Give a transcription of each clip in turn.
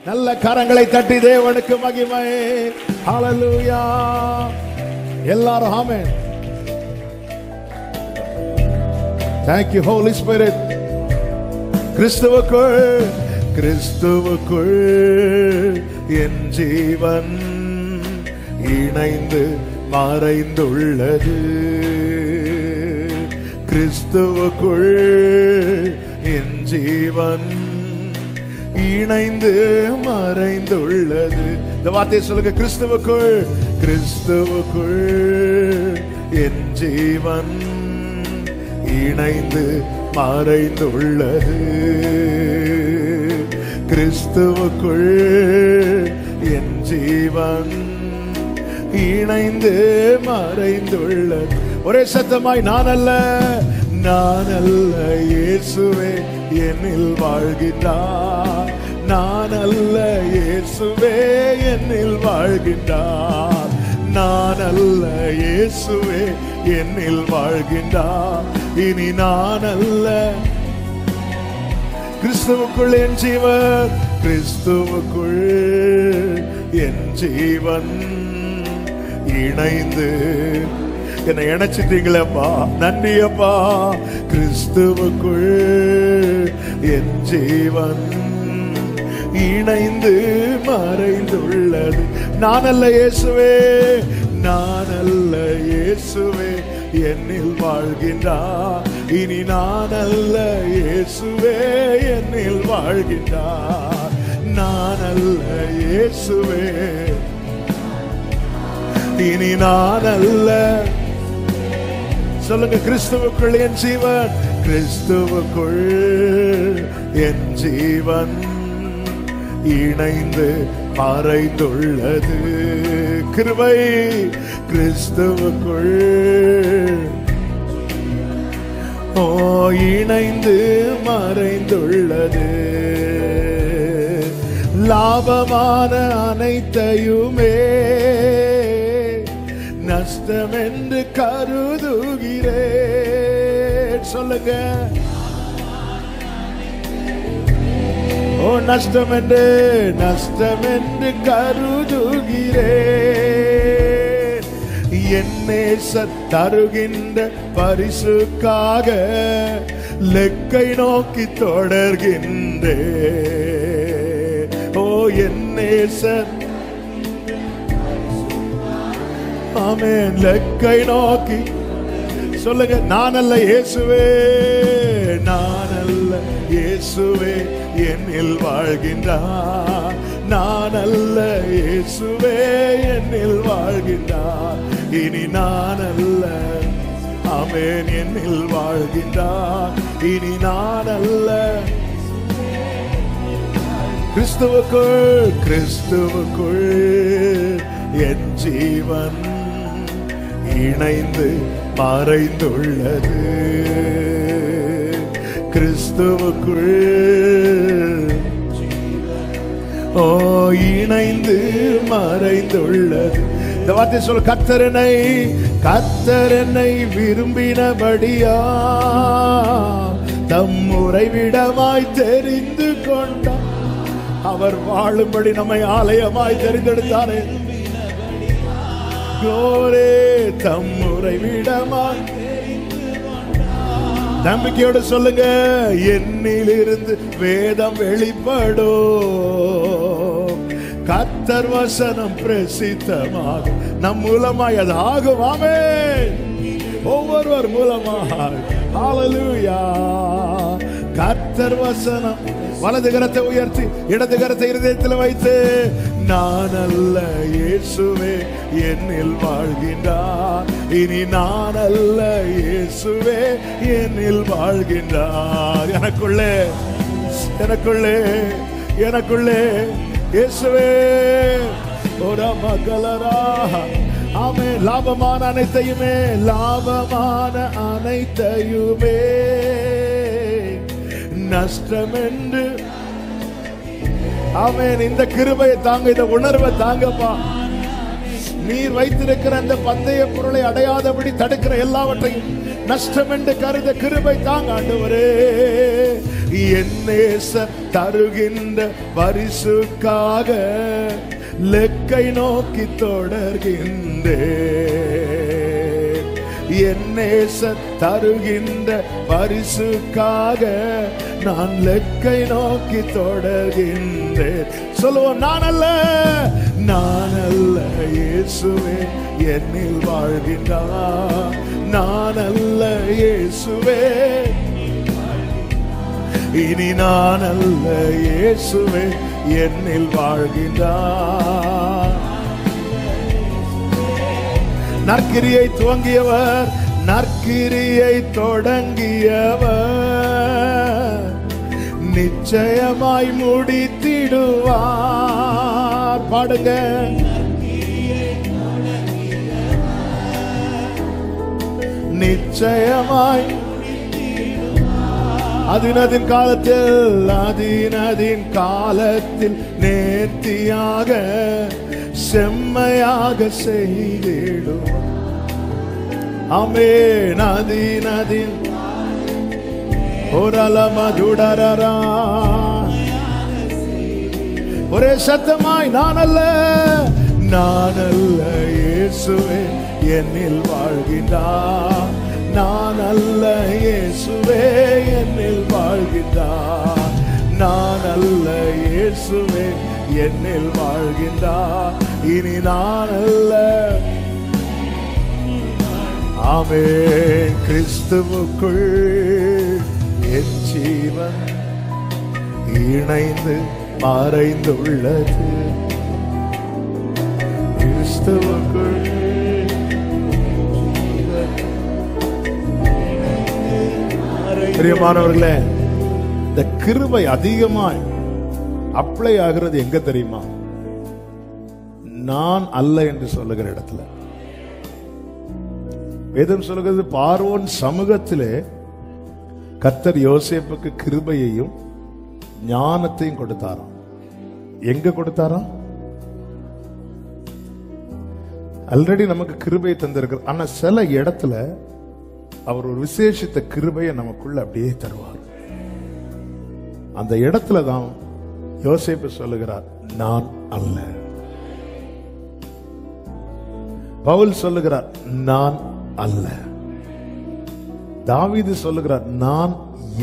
நல்ல கரங்களை தட்டி தேவனுக்கு மகிமை. ஹல்லேலூயா. எல்லாரும் ஆமென். Thank you Holy Spirit. கிறிஸ்துவுக்குள் என் ஜீவன் இணைந்து மறைந்துள்ளது. கிறிஸ்துவுக்குள் என் ஜீவன் இணைந்து மறைந்துள்ளது. இந்த வார்த்தையை சொல்லுங்க. கிறிஸ்துவுக்குள் என் ஜீவன் இணைந்து மறைந்துள்ளது. கிறிஸ்துவுக்குள் என் ஜீவன் இணைந்து மறைந்துள்ளது. ஒரே சத்தமாய் நான் அல்ல இயேசுவே என்னில் வாழ்கின்றார். நான் அல்ல இயேசுவே என்னில் வாழ்கின்றார். நான் அல்ல இயேசுவே என்னில் வாழ்கின்றார். இனி நான் அல்ல. கிறிஸ்துவுக்குள் என் ஜீவன், கிறிஸ்துவுக்குள் என் ஜீவன் இணைந்து. என்னை இணைச்சிட்டீங்களப்பா, நன்றி அப்பா. கிறிஸ்துவுக்குள் என் ஜீவன் இணைந்து மறைந்துள்ளது. நான் அல்ல இயேசுவே, நான் அல்ல இயேசுவே என்னில் வாழ்கின்றார். இனி நான் அல்ல இயேசுவே என்னில் வாழ்கின்றார். நான் அல்ல இயேசுவே, இனி நான் அல்ல. சொல்லுங்க. கிறிஸ்துவுக்குள் என் ஜீவன், கிறிஸ்துவுக்குள் என் ஜீவன் இணைந்து மறைந்துள்ளது. கிருபை கிறிஸ்துவுக்குள் இணைந்து மறைந்துள்ளது. லாபமான அனைத்தையுமே நஷ்டம் என்று கருதுகிறேன். சொல்லுங்க. நஷ்டம் என்று கருதுகிறேன். என் நேசர் தருகின்ற பரிசுக்காக லெக்கை நோக்கி தொடர்கின்றேன். என் நேசர் ஆமென் லெக்கை நோக்கி. சொல்லுங்க. நான் அல்ல இயேசுவே, நான் அல்ல இயேசுவே என்னில் வாழ்கின்றார். நான் அல்ல இயேசுவே என்னில் வாழ்கின்றார். இனி நான் அல்ல. ஆமென். என்னில் வாழ்கின்றார். இனி நான் அல்ல. கிறிஸ்துவுக்குள் என் ஜீவன் இணைந்து மறைந்துள்ளது. கிறிஸ்துவுக்குள் இணைந்து மறைந்துள்ளது. இந்த வார்த்தை சொல்ல. கர்த்தர் என்னை விரும்பினபடியா தம் உறைவிடமாய் தெரிந்து கொண்டார். அவர் வாழும்படி நம்மை ஆலயமாய் தெரிந்தெடுத்தாரே. கோரே தம் உறைவிடமாய். நம்பிக்கையோடு சொல்லுங்க. என்னிலிருந்து வேதம் வெளிப்படும். கர்த்தர் வசனம் பிரசித்தமாகும். நம் மூலமாய் அது ஆகும். ஆமென். ஒவ்வொருவர் மூலமாக. ஹல்லேலூயா. கர்த்தர் வசனம். வலது கரத்தை உயர்த்தி இடது கரத்தை இருதயத்தில் வைத்து நான் அல்ல இயேசுவே என்னில் வாழ்கின்றார். இனி நான் அல்ல இயேசுவே என்னில் வாழ்கின்றார். எனக்குள்ளே இயேசுவே ஒரு மகளரா. ஆமே. லாபமான அனைத்தையுமே நஷ்டம் என்று. ஆமென். இந்த கிருபையை தாங்க, இந்த உணர்வை தாங்கப்பா. நீர் வைத்திருக்கிற அந்த பந்தய பொருளை அடையாதபடி தடுக்கிற எல்லாவற்றையும் நஷ்டம் என்று கருத கிருபை தாங்க ஆண்டவரே. என் நேச தருகின்ற பரிசுக்காக லெக்கை நோக்கி தொடர்கின்றேன். என் நேச தருகின்ற பரிசுக்காக நான் லெக்கை நோக்கி தொடர்கின்றேன். சொல்லுவோம், நான் அல்ல, நான் அல்ல, இயேசுவே என்னில் வாழ்கின்றார். நான் அல்ல, இயேசுவே இனி நான் அல்ல, இயேசுவே என்னில் வாழ்கின்றார். நற்கிரியை துவங்கியவர், நற்கிரியை தொடங்கியவர் நிச்சயமாய் முடித்திடுவார். பாடுங்க. நிச்சயமாய் அதினதின் காலத்தில் நேர்த்தியாக செம்மையாக செய்திடும். ஆமென். அதினதின் ஒரலமதுடரரா ஒரே சத்தமாய், நான் அல்ல, நான் அல்ல, இயேசுவே என்னில் வாழ்கின்றார். நான் அல்ல, இயேசுவே என்னில் வாழ்கின்றார். நான் அல்ல, இயேசுவே என்னில் வாழ்கின்றார். இனி நான் அல்ல. ஆமென். கிறிஸ்துவுக்குள் என் ஜீவன் இணைந்து மறைந்துள்ளது. கிறிஸ்துவுக்குள் பிரியமானவர்களே, இந்த கிருபை அதிகமாய் அப்ளை ஆகிறது எங்க தெரியுமா? நான் அல்ல என்று சொல்லுகிற இடத்துல. வேதம் சொல்லுகிறது, பார்வோன் சமூகத்திலே கர்த்தர் யோசேப்புக்கு கிருபையையும் ஞானத்தையும் கொடுத்தாராம். எங்க கொடுத்தாராம்? ஆல்ரெடி நமக்கு கிருபையை தந்திருக்கிறார். ஆனா சில இடத்துல அவர் ஒரு விசேஷித்த கிருபையை நமக்குள்ள அப்படியே தருவார். அந்த இடத்துல தான் யோசேப்பு சொல்லுகிறார், நான் அல்ல. பவுல் சொல்லுகிறார், நான் அல்ல. தாவீது சொல்லுகிறார், நான்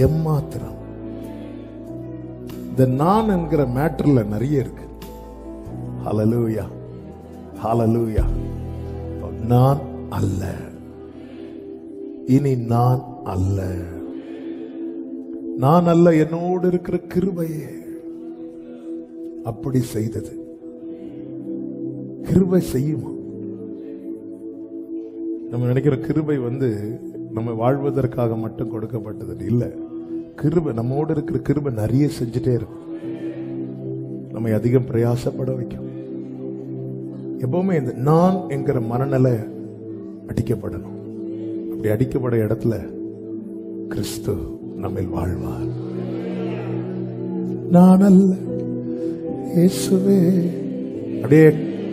எம்மாத்திரம். இந்த நான் என்கிற மேட்டர்ல நிறைய இருக்கு. ஹல்லேலூயா, ஹல்லேலூயா. நான் அல்ல, இனி நான் அல்ல. நான் அல்ல, என்னோடு இருக்கிற கிருபையே அப்படி செய்தது. கிருபை செய்யுமா? நம்ம நினைக்கிற கிருபை நம்ம வாழ்வதற்காக மட்டும் கொடுக்கப்பட்டது இல்ல. கிருபை நம்மோடு இருக்கிற கிருபை நிறைய செஞ்சுட்டே இருக்கும். நம்மை அதிகம் பிரயாசப்பட வைக்கும். எப்பவுமே இந்த நான் என்கிற மனநிலை அடிக்கப்படணும். அப்படி அடிக்கப்பட இடத்துல கிறிஸ்து நம்மில் வாழ்வார். நான் அல்ல, இயேசுவே.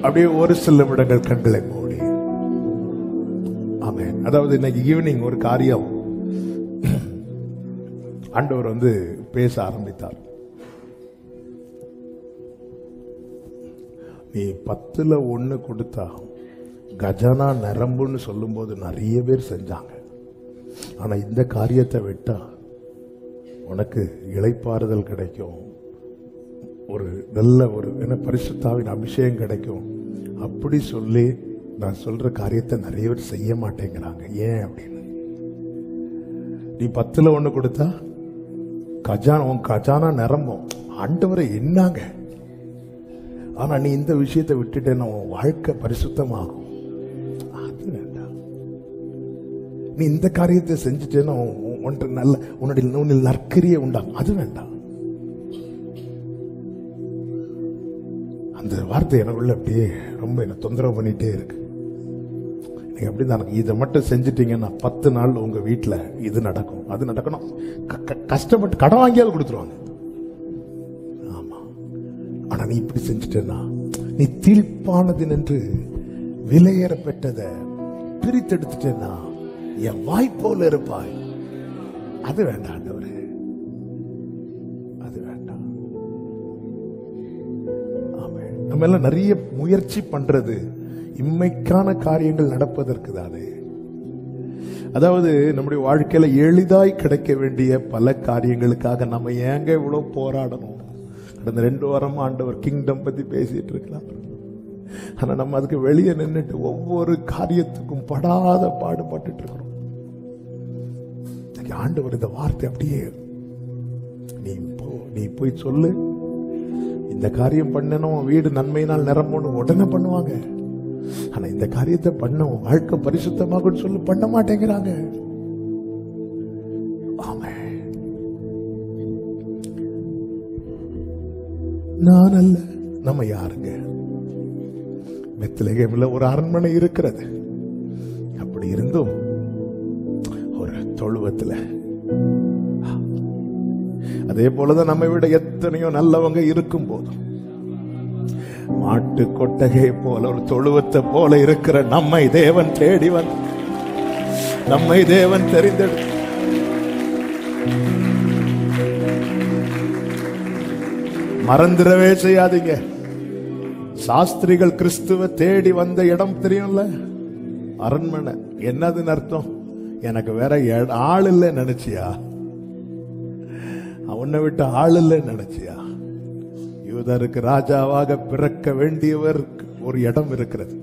அப்படியே ஒரு சில நிமிடங்கள் கண்களை மூடி. ஆமென். அதாவது இன்னைக்கு ஈவினிங் ஒரு காரியம் ஆண்டவர் பேச ஆரம்பித்தார். நீ 10ல் 1 கொடுத்தா கஜானா நிரம்புன்னு சொல்லும் போது நிறைய பேர் செஞ்சாங்க. ஆனா இந்த காரியத்தை விட்டா உனக்கு இளைப்பாறுதல் கிடைக்கும், ஒரு நல்ல என்ன பரிசுத்தாவின் அபிஷேகம் கிடைக்கும். அப்படி சொல்லி நான் சொல்ற காரியத்தை நிறைய பேர் செய்ய மாட்டேங்கிறாங்க. ஏன் அப்படின்னு, நீ 10ல் 1 கொடுத்தா உன் கஜானா நிரம்பும். ஆண்டவரை என்னாங்க, ஆனா நீ இந்த விஷயத்தை விட்டுட்டேன்னா உன் வாழ்க்கை பரிசுத்தமாகும். அது வேண்டாம். நீ இந்த காரியத்தை செஞ்சுட்டேன்னா ஒன்று நல்ல உன்னுடைய நற்கிரியை உண்டாகும். அது வேண்டாம். அந்த வார்த்தை எனக்குள்ள அப்படியே ரொம்ப என்ன தொந்தரவு பண்ணிட்டே இருக்கு. நீங்க அப்படி தான் இதை மட்டும் செஞ்சுட்டீங்கன்னா 10 நாள் உங்க வீட்டுல இது நடக்கும், அது நடக்கணும். கஷ்டப்பட்டு கடன் வாங்கியாலும் கொடுத்துருவாங்க. ஆமா. ஆனா நீ இப்படி செஞ்சுட்டேன்னா நீ தீர்ப்பானது என்று விலையேறப்பட்டதை பிரித்தெடுத்துட்டேன்னா என் வாய்ப்போல இருப்பாய். அது வேண்டாம் ஆண்டவரே. அது வேண்டாம். நம்ம எல்லாம் நிறைய முயற்சி பண்றது இம்மைக்கான காரியங்கள் நடப்பதற்கு தானே. அதாவது நம்முடைய வாழ்க்கையில எளிதாய் கிடைக்க வேண்டிய பல காரியங்களுக்காக நம்ம ஏங்க இவ்வளவு போராடணும்? கடந்த 2 வாரம் ஆண்டவர் கிங்டம் பத்தி பேசிட்டு இருக்கலாம். ஆனா நம்ம அதுக்கு வெளியே நின்றுட்டு ஒவ்வொரு காரியத்துக்கும் படாத பாடுபட்டு இருக்கிறோம். ஆண்டவர் இந்த வார்த்தை அப்படியே நீ போய் சொல்லு, இந்த காரியம் பண்ணணும், வீடு நன்மையினால் நிரம்பணும், உடனே பண்ணுவாங்க. ஆனா இந்த காரியத்தை பண்ணும், வாழ்க்கை பரிசுத்தமாக சொல்லு, பண்ண மாட்டேங்கிறாங்க. நான் அல்ல, நம்ம யாருங்க? பெத்லகேம்ல ஒரு அரண்மனை இருக்கிறது. அப்படி இருந்தும் ஒரு தொழுவத்துல, அதே போலதான் நம்மை விட எத்தனையோ நல்லவங்க இருக்கும் போதும் மாட்டு கொட்டகை போல ஒரு தொழுவத்தை போல இருக்கிற நம்மை தேவன் தேடி வந்து, நம்மை தேவன் தெரிந்தெடுத்து, மறந்துடவே செய்யாதீங்க. சாஸ்திரிகள் கிறிஸ்துவ தேடி வந்த இடம் தெரியும்ல, அரண்மனை. என்னதுன்னு அர்த்தம்? எனக்கு வேற ஆள் இல்லை நினைச்சியா? உன்னை விட்டு ஆள் இல்லை நினைச்சியா? யூதருக்கு ராஜாவாக பிறக்க வேண்டியவர் ஒரு இடம் இருக்கிறது.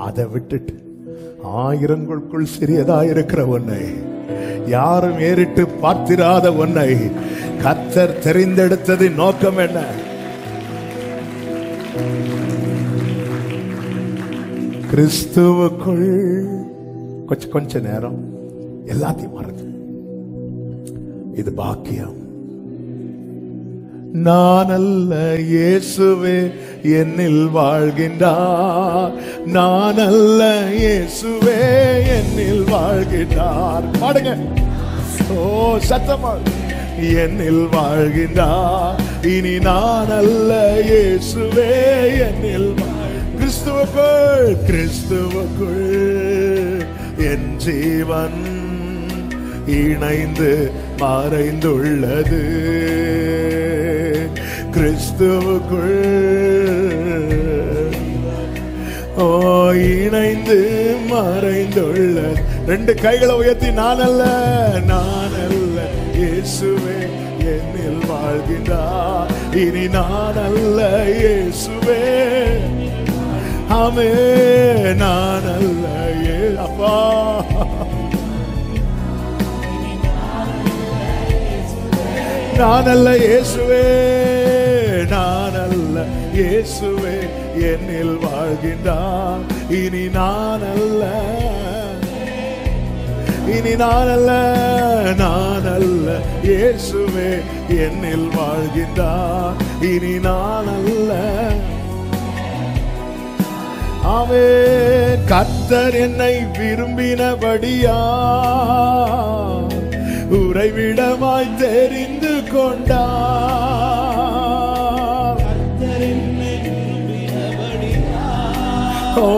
அதை விட்டுட்டு 1000க்குள் சிறியதா இருக்கிற உன்னை, யாரும் ஏறிட்டு பார்த்திராத உன்னை கர்த்தர் தெரிந்தெடுத்ததின் நோக்கம் என்ன? கிறிஸ்துவுக்குள் கொஞ்ச நேரம் எல்லாத்தையும் மறந்து, இது பாக்கியம். நான் அல்ல, இயேசுவே என்னில் வாழ்கின்றார். நான் அல்ல, இயேசுவே என்னில் வாழ்கின்றார். பாடுங்க, ஓ சத்தமா. என்னில் வாழ்கின்றார், இனி நான் அல்ல, இயேசுவே என்னில். கிறிஸ்துவுக்குள் என் ஜீவன் இணைந்து மறைந்துள்ளது. கிறிஸ்துவுக்குள் இணைந்து மறைந்துள்ளது. 2 கைகளை உயர்த்தி, நான் அல்ல, நான் அல்ல, இயேசுவே என்னில் வாழ்கின்றார். இனி நான் அல்ல, இயேசுவே. ஆமே, நான் அல்ல, அப்பா. நான் அல்ல, இயேசுவே, நான் அல்ல, இயேசுவே என்னில் வாழ்கின்றார். இனி நான் அல்ல, இனி நான் அல்ல, நான் அல்ல, இயேசுவே என்னில் வாழ்கின்றார். இனி நான் அல்ல. ஆமென். கர்த்தர் என்னை விரும்பினபடியா உறைவிடமாய் தெரிந்து கொண்டார். ஓ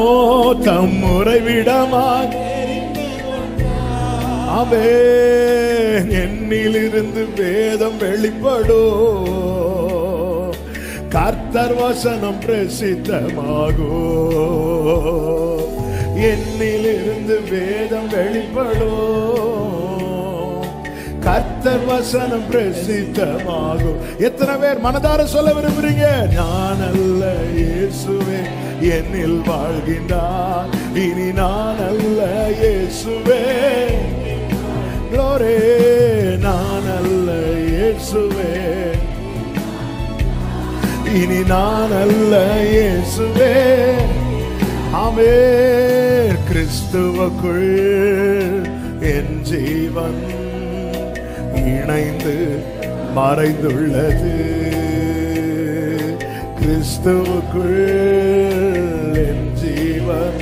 தம் உறைவிடமாய். ஆமென். என்னிலிருந்து வேதம் வெளிப்படும், கர்த்தர் வசனம் பிரசித்தமாகும். என்னிலிருந்து வேதம் வெளிப்படும், கர்த்தர் வசனம் பிரசித்தமாகும். எத்தனை பேர் மனதார சொல்ல விரும்புறீங்க? நான் அல்ல, இயேசுவே என்னில் வாழ்கின்றார். இனி நான் அல்ல, இயேசுவே. க்ளோரி. நான் அல்ல, இயேசுவே. இனி நான் அல்ல, இயேசுவே. ஆமென். கிறிஸ்துவுக்குள் என் ஜீவன் இணைந்து மறைந்துள்ளது. கிறிஸ்துவுக்குள் என் ஜீவன்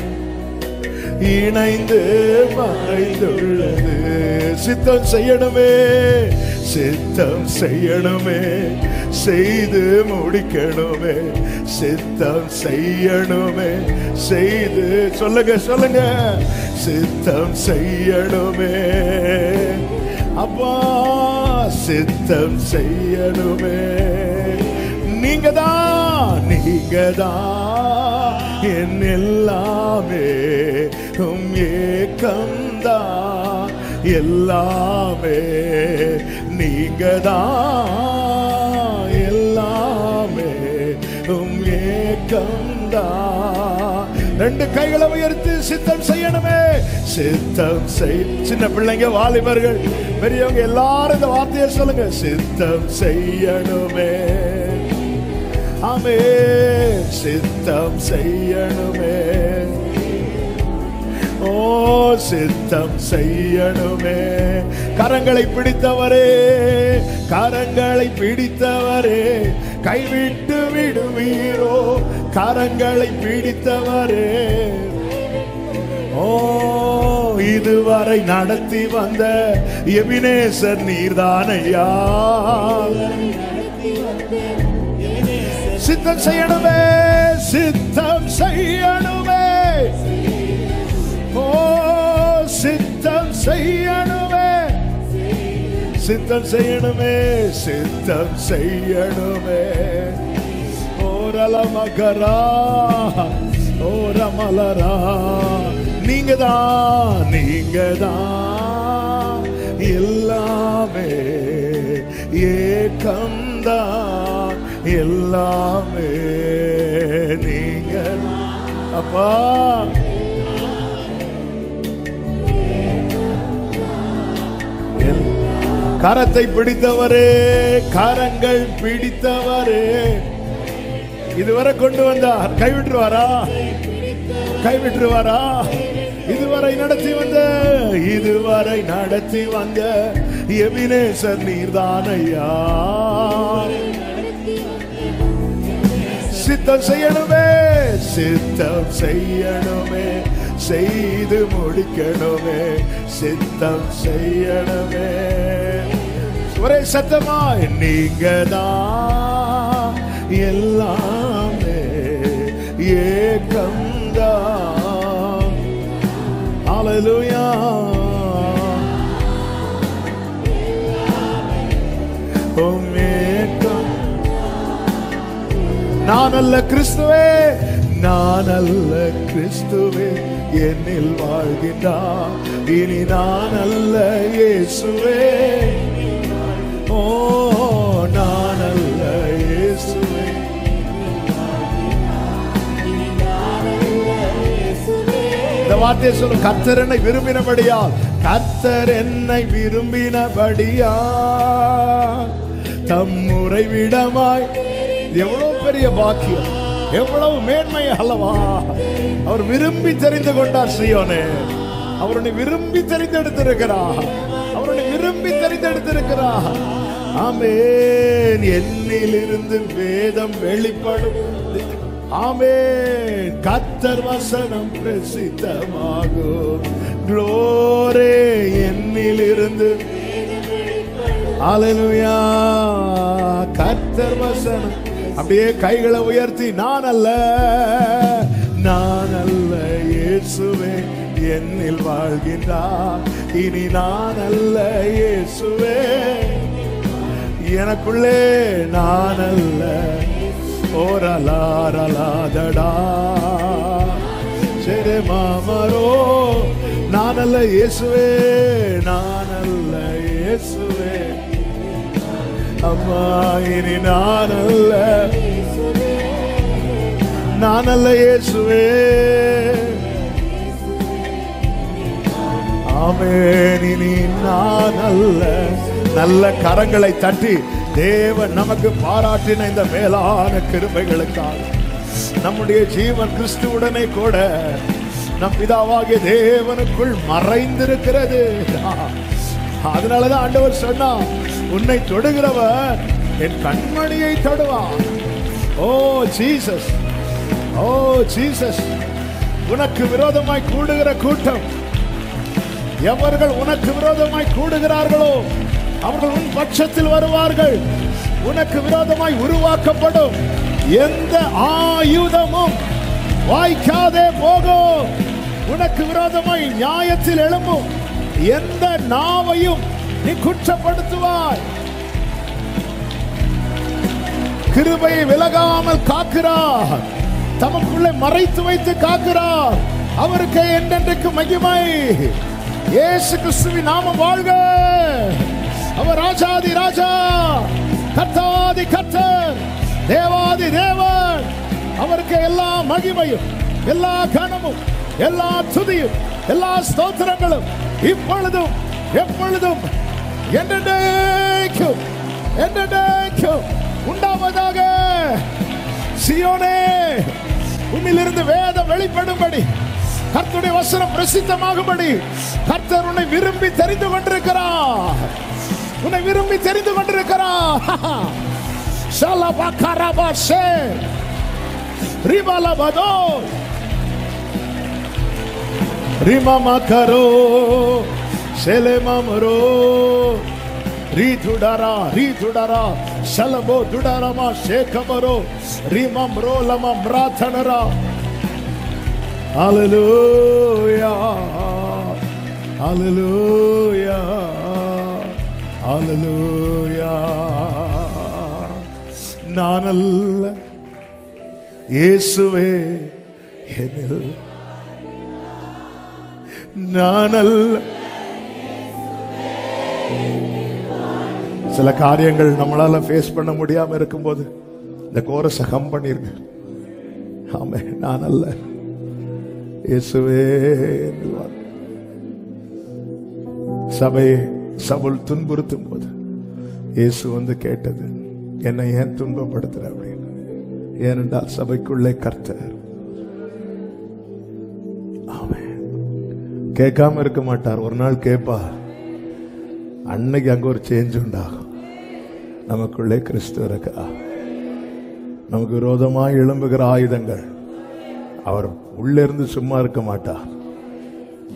இணைந்து மறைந்துள்ளது. சித்தம் செய்யணுமே, சித்தம் செய்யணுமே, செய்து முடிக்கணுமே. சித்தம் செய்யணுமே, செய்து. சொல்லுங்க சொல்லுங்க. சித்தம் செய்யணுமே அப்பா, சித்தம் செய்யணுமே. நீங்கதான் என் எல்லாமே, ஏக்கம்தான் எல்லாமே. நீங்கதான் எல்லாமே, ஏக்கம்தான். ரெண்டு கைகளை உயர்த்தி சித்தம் செய்யணுமே. சித்தம் செய். சின்ன பிள்ளைங்க, வாலிபர்கள், பெரியவங்க எல்லாரும் இந்த வார்த்தையை சொல்லுங்க. சித்தம் செய்யணுமே. ஆமென். சித்தம் செய்யணுமே. ஓ சித்தம் செய்யணுமே. கரங்களை பிடித்தவரே, கரங்களை பிடித்தவரே, கைவிட்டு விடுவீரோ? கரங்களை பிடித்தவரே, ஓ இதுவரை நடத்தி வந்த எபினேசர் நீர்தானையா. சித்தம் செய்யணுமே. சித்தம் செய்யணுமே. ஓ சித்தம் செய்யணுமே. சித்தம் செய்யணுமே. சித்தம் செய்யணுமே. ஓரலமகரா ஓரமலரா. நீங்கதான் எல்லாமே, ஏக்கம்தான் எல்லாமே. நீங்க அப்பா கரத்தை பிடித்தவரே, கரங்கள் பிடித்தவரே, இதுவரை கொண்டு வந்தார். கைவிட்டுருவாரா? கைவிட்டுருவாரா? இதுவரை நடத்தி வந்த எபினேசர் நீர்தானையா. சித்தம் செய்யணுமே. சித்தம் செய்யணுமே. செய்து முடிக்கணுமே. சித்தம் செய்யணுமே. ஒரே சத்தமாய் நீங்கதான் எல்லாமே, ஏக்கம்தான். ஹல்லேலூயா. நான் அல்ல கிறிஸ்துவே, நான் அல்ல கிறிஸ்துவே என்னில் வாழ்கின்றார். இனி நான் அல்ல இயேசுவே. ஓ நான் அல்ல இயேசுவே. இந்த வார்த்தையை சொல்லும். கர்த்தர் என்னை விரும்பினபடியால், கர்த்தர் என்னை விரும்பினபடியால் தம் உறைவிடமாய். எவ்வளவு பெரிய பாக்கியம், எவ்வளவு மேன்மை அல்லவா. அவர் விரும்பி தெரிந்து கொண்டார் சீயோனே. அவருடைய விரும்பி தெரிந்தெடுத்திருக்கிறார். அவருடைய விரும்பி தெரிந்தெடுத்திருக்கிறார். ஆமென். என்னில் இருந்து வேதம் வெளிப்படும். ஆமென். கர்த்தர் வசனம் பிரசித்தமாகும். க்ளோரி. என்னில் இருந்து ஹல்லேலூயா. கர்த்தர் வசனம். அப்படியே கைகளை உயர்த்தி நான் அல்ல இயேசுவே என்னில் வாழ்கின்றார். இனி நான் அல்ல இயேசுவே எனக்குள்ளே நான் அல்ல. ஓரலாரலாதடா சரி மாமரோ. நான் அல்ல இயேசுவே, நான் அல்ல இயேசுவே. அம்மா இனி நான் அல்ல இயேசுவே. ஆமென். இனி நான் அல்ல. நல்ல கரங்களை தட்டி தேவன் நமக்கு பாராட்டின இந்த மேலான கிருபைகளுக்காக நம்முடைய ஜீவன் கிறிஸ்துவுடனே கூட நம் பிதாவாகிய தேவனுக்குள் மறைந்திருக்கிறது. அதனாலதான் ஆண்டவர் சொன்னார், உன்னை தொடுகிறவர் என் கண்மணியை தொடுவார். ஓ ஜீசஸ், ஓ ஜீசஸ். உனக்கு விரோதமாய் கூடுகிற கூட்டம், எவர்கள் உனக்கு விரோதமாய் கூடுகிறார்களோ அவர்கள் உன் பட்சத்தில் வருவார்கள். உனக்கு விரோதமாய் உருவாக்கப்படும் எந்த ஆயுதமும் வாய்க்காதே போகும். உனக்கு விரோதமாய் நியாயத்தில் எழும்பும் எந்த நாவையும் நீ குற்றப்படுத்துவாய். கிருபையை விலகாமல் காக்கிறார், தமக்குள்ளே மறைத்து வைத்து காக்கிறார். அவருக்கு என்றென்றைக்கு மகிமை. இயேசு கிறிஸ்துவின் நாமம் வாழ்க. அவர் ராஜாதி ராஜா, கர்த்தாதி கர்த்தர், தேவாதி தேவன். அவருக்கு எல்லா மகிமையும், எல்லா கனமும், எல்லா துதியும், எல்லா ஸ்தோத்திரங்களும் இப்பொழுதும் எப்பொழுதும் என்றென்றைக்கும் என்றென்றைக்கும் உண்டாவதாக. சீயோனே, உன்னிலிருந்து வேதம் வெளிப்படும்படி, கர்த்தருடைய வசனம் பிரசித்தமாகும்படி கர்த்தர் உன்னை விரும்பி தெரிந்து கொண்டிருக்கிறார். உன்னை விரும்பி தெரிந்து கொண்டிருக்கிறார். ஷலபகரபஷே ரிபலபதோ ரிமமகரோ ஷெலமமரோ ரிதுடரா ரிதுடரா ஷலபோ துடரமா ஷேகமரோ ரிமம்ரோ லமம்ராதனரா. ஹalleluya ஹalleluya ஹalleluya. நான் அல்ல இயேசுவே என்னில், நான் அல்ல. சில காரியங்கள் நம்மளால ஃபேஸ் பண்ண முடியாம இருக்கும்போது இந்த கோரஸை ஹம் பண்ணிருங்க. ஆமே, நான் அல்ல இயேசுவே. சபையை சவுல் துன்புறுத்தும் போது இயேசு வந்து கேட்டது, என்னை ஏன் துன்பப்படுத்துற அப்படின்னு. ஏனென்றால் சபைக்குள்ளே கர்த்தர். ஆமென். கேட்காம இருக்க மாட்டார். ஒரு நாள் கேட்பா. அன்னைக்கு அங்க ஒரு சேஞ்ச் உண்டாகும். நமக்குள்ளே கிறிஸ்து இருக்கா. நமக்கு விரோதமாய் எழும்புகிற ஆயுதங்கள், அவர் உள்ளே இருந்து சும்மா இருக்க மாட்டார்.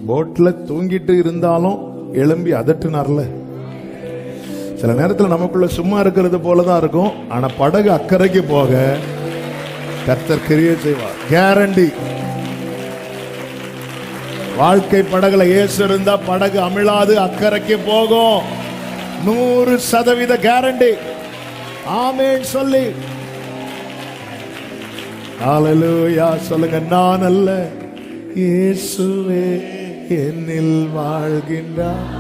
போட்ல தூங்கிட்டு இருந்தாலும் எழும்பி அதட்டுனார்ல. சில நேரத்தில் நமக்குள்ள சும்மா இருக்கிறது போலதான் இருக்கும். ஆனா படகு அக்கறைக்கு போக கர்த்தர் கிரியை செய்வார். கேரண்டி. வாழ்க்கை படகுல இயேசு இருந்தா படகு அமிழாது, அக்கறைக்கு போகும். 100% கேரண்டி. ஆமென் சொல்லி ஹalleluya சொல்லுங்க. நான் அல்ல இயேசுவே என்னில் வாழ்கின்றார்,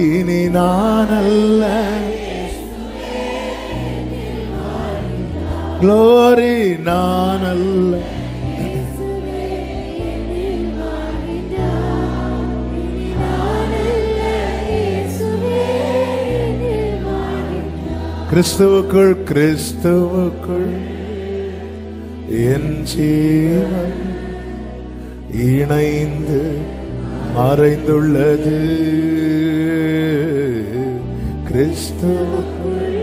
இனி நான் அல்ல. க்ளோரி, நான் அல்ல. கிறிஸ்துவுக்குள், கிறிஸ்துவுக்குள் என் ஜீவன் இணைந்து மறைந்துள்ளது. கிறிஸ்துவுக்குள்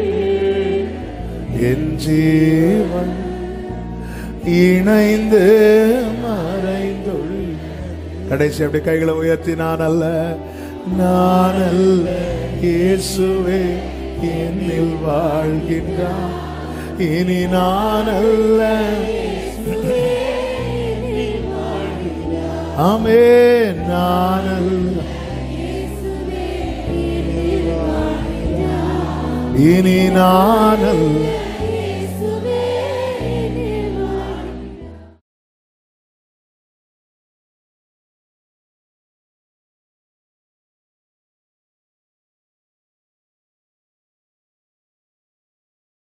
என் ஜீவன் இணைந்து மறைந்துள்ளது. கடைசி அப்படி கைகளை உயர்த்தி, நான் அல்ல, நான் அல்ல இயேசுவே என்னில் வாழ்கின்றார், இனி நான் அல்ல. ஆமென். நான் அல்ல, இனி நான் அல்ல.